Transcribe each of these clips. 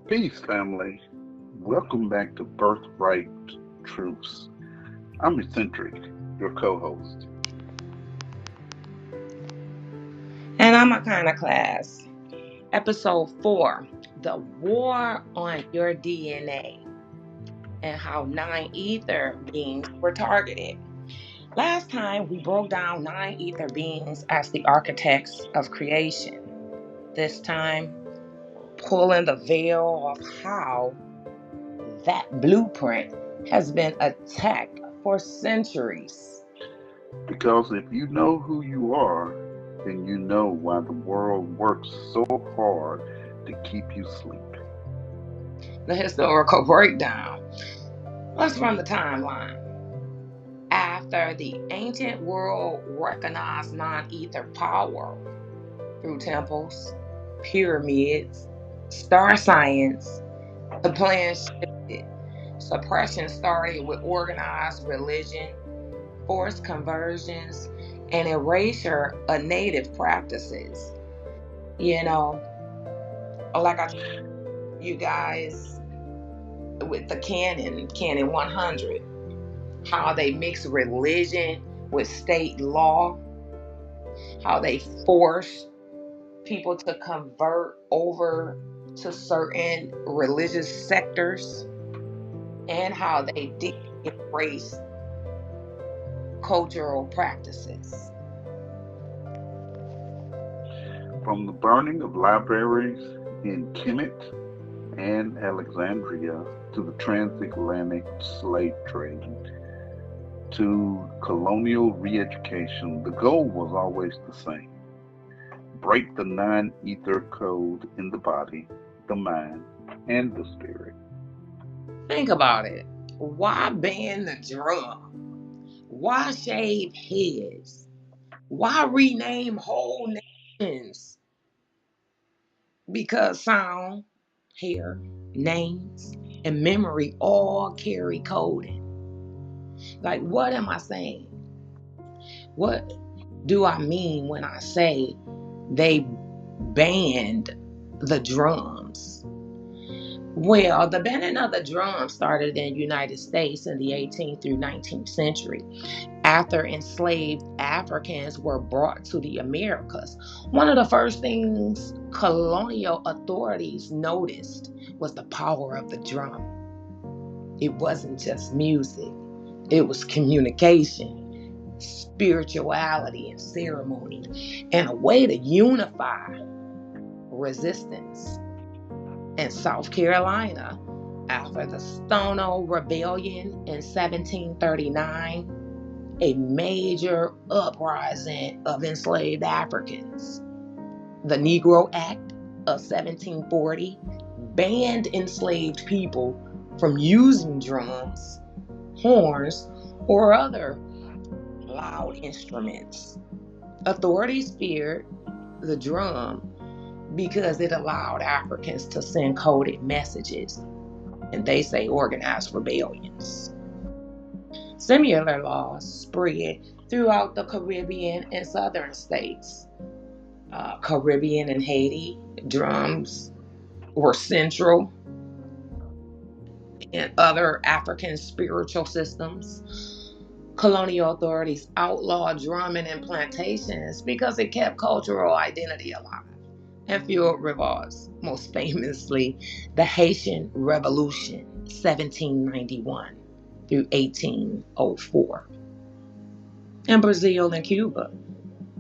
Peace, family. Welcome back to Birthright Truths. I'm Eccentric, your co host. And I'm Iconoclast. Episode 4, The War on Your DNA and How Nine Ether Beings Were Targeted. Last time we broke down nine ether beings as the architects of creation. This time, pulling the veil of how that blueprint has been attacked for centuries. Because if you know who you are, then you know why the world works so hard to keep you asleep. The historical breakdown. Let's run the timeline. After the ancient world recognized non ether power through temples, pyramids, star science, the plan shifted. Suppression started with organized religion, forced conversions, and erasure of native practices. You know, like I told you guys with the Canon 100, how they mix religion with state law, how they force people to convert over to certain religious sectors, and how they did embrace cultural practices. From the burning of libraries in Kemet and Alexandria to the transatlantic slave trade to colonial re education, the goal was always the same: break the nine ether code in the body, the mind, and the spirit. Think about it. Why ban the drum? Why shave heads? Why rename whole nations? Because sound, hair, names, and memory all carry coding. Like, what am I saying? What do I mean when I say they banned the drums? Well, the banning of the drum started in the United States in the 18th through 19th century after enslaved Africans were brought to the Americas. One of the first things colonial authorities noticed was the power of the drum. It wasn't just music, it was communication, spirituality, and ceremony, and a way to unify resistance. In South Carolina, after the Stono Rebellion in 1739, a major uprising of enslaved Africans. The Negro Act of 1740 banned enslaved people from using drums, horns, or other loud instruments. Authorities feared the drum because it allowed Africans to send coded messages, and they say organized rebellions. Similar laws spread throughout the Caribbean and southern states. Caribbean and Haiti, drums were central in other African spiritual systems. Colonial authorities outlawed drumming in plantations because it kept cultural identity alive and fueled revolts, most famously the Haitian Revolution, 1791 through 1804. In Brazil and Cuba,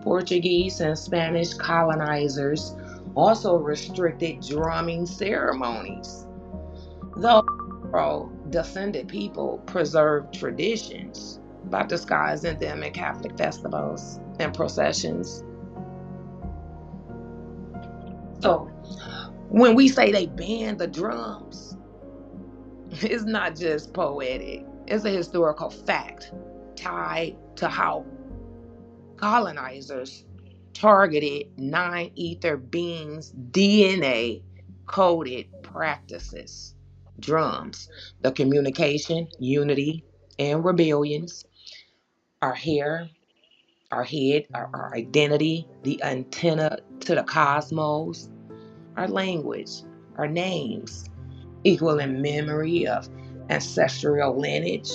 Portuguese and Spanish colonizers also restricted drumming ceremonies, though descended people preserved traditions by disguising them in Catholic festivals and processions. So when we say they banned the drums, it's not just poetic, it's a historical fact tied to how colonizers targeted nine ether beings' DNA coded practices. Drums, the communication, unity, and rebellions, our hair, our head, our identity, the antenna to the cosmos, our language, Our names equal in memory of ancestral lineage.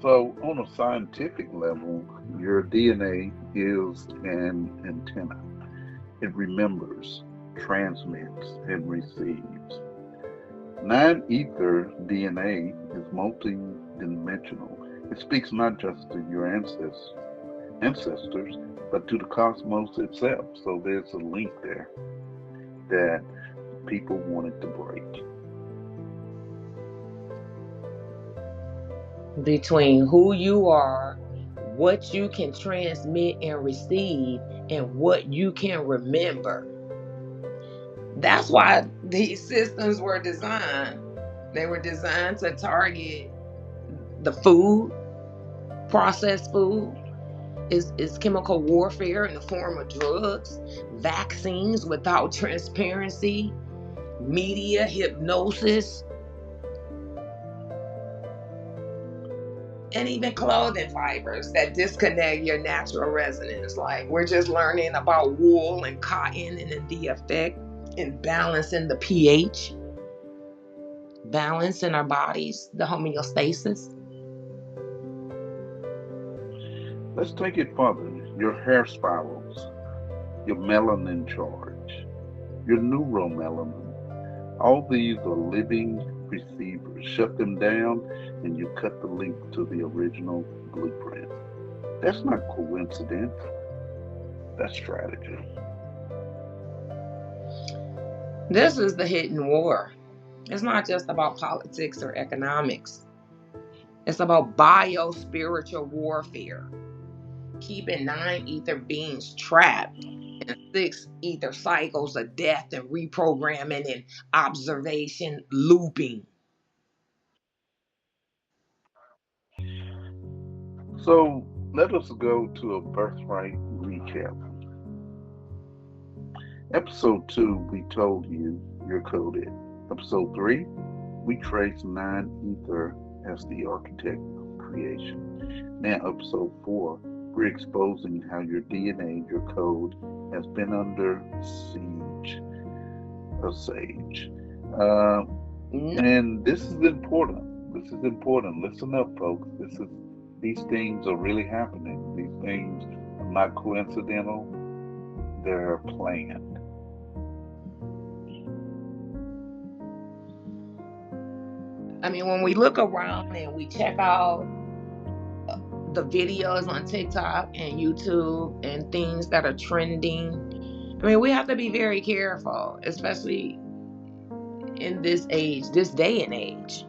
So, on a scientific level, your DNA is an antenna. It remembers, transmits, and receives. Nine ether DNA is multidimensional. It speaks not just to your ancestors, but to the cosmos itself. So there's a link there that people wanted to break. Between who you are, what you can transmit and receive, and what you can remember. That's why these systems were designed. They were designed to target the food, processed food, is chemical warfare in the form of drugs, vaccines without transparency, media hypnosis, and even clothing fibers that disconnect your natural resonance. Like we're just learning about wool and cotton and the effect in balancing the pH, balance in our bodies, the homeostasis. Let's take it further. Your hair spirals, your melanin charge, your neuromelanin. All these are living receivers. Shut them down and you cut the link to the original blueprint. That's not coincidence. That's strategy. This is the hidden war. It's not just about politics or economics. It's about bio-spiritual warfare, keeping 9 ether beings trapped in 6 ether cycles of death and reprogramming and observation looping. So let us go to a birthright recap. Episode 2, we told you you're coded. Episode 3, we traced 9 ether as the architect of creation. Now, episode 4, we're exposing how your DNA, your code, has been under siege. A sage. And this is important. This is important. Listen up, folks. These things are really happening. These things are not coincidental. They're planned. I mean, when we look around and we check out the videos on TikTok and YouTube and things that are trending, I mean, we have to be very careful, especially in this age, this day and age.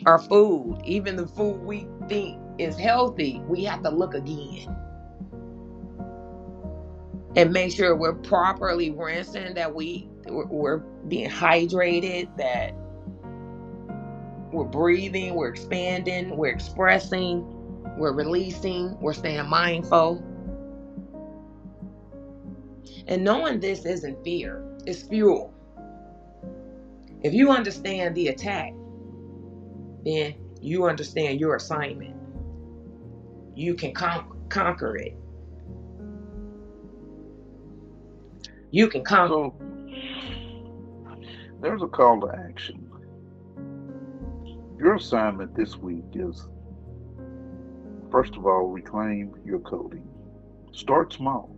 Our food, even the food we think is healthy, we have to look again and make sure we're properly rinsing, that we're being hydrated, that we're breathing, we're expanding, we're expressing, we're releasing, we're staying mindful. And knowing this isn't fear, it's fuel. If you understand the attack, then you understand your assignment. You can conquer it. You can conquer. So there's a call to action. Your assignment this week is, first of all, reclaim your coding. Start small.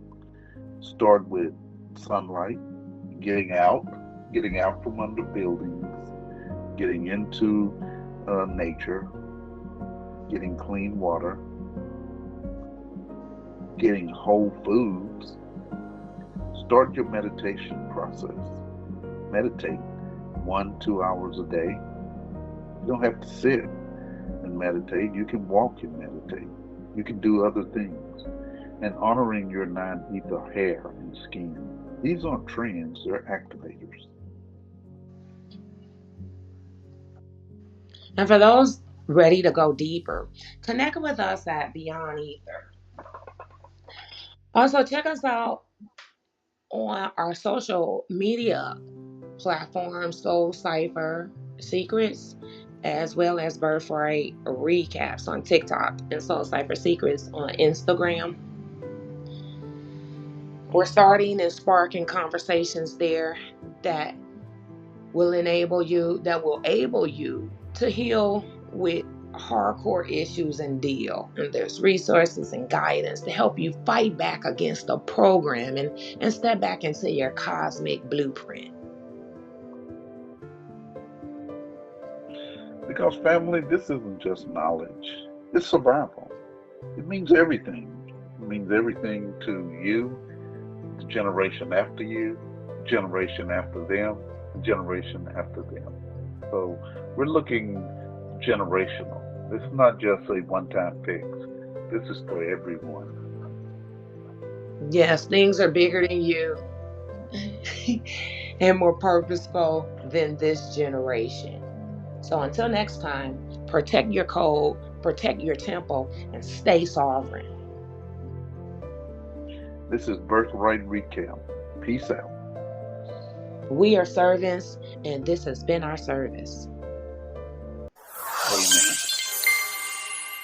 Start with sunlight, getting out from under buildings, getting into nature, getting clean water, getting whole foods. Start your meditation process. Meditate 1-2 hours a day. You don't have to sit and meditate. You can walk and meditate. You can do other things. And honoring your 9 ether hair and skin. These aren't trends, they're activators. And for those ready to go deeper, connect with us at Beyond Ether. Also, check us out on our social media platforms, Soul Cipher Secrets, as well as Birthright Recaps on TikTok and Soul Cipher Secrets on Instagram. We're starting and sparking conversations there that will able you to heal with hardcore issues and deal. And there's resources and guidance to help you fight back against the program and step back into your cosmic blueprint. Because family, this isn't just knowledge, it's survival. It means everything. It means everything to you, the generation after you, generation after them, generation after them. So we're looking generational. This is not just a one-time fix. This is for everyone. Yes, things are bigger than you and more purposeful than this generation. So until next time, protect your code, protect your temple, and stay sovereign. This is Birthright Recap. Peace out. We are servants, and this has been our service.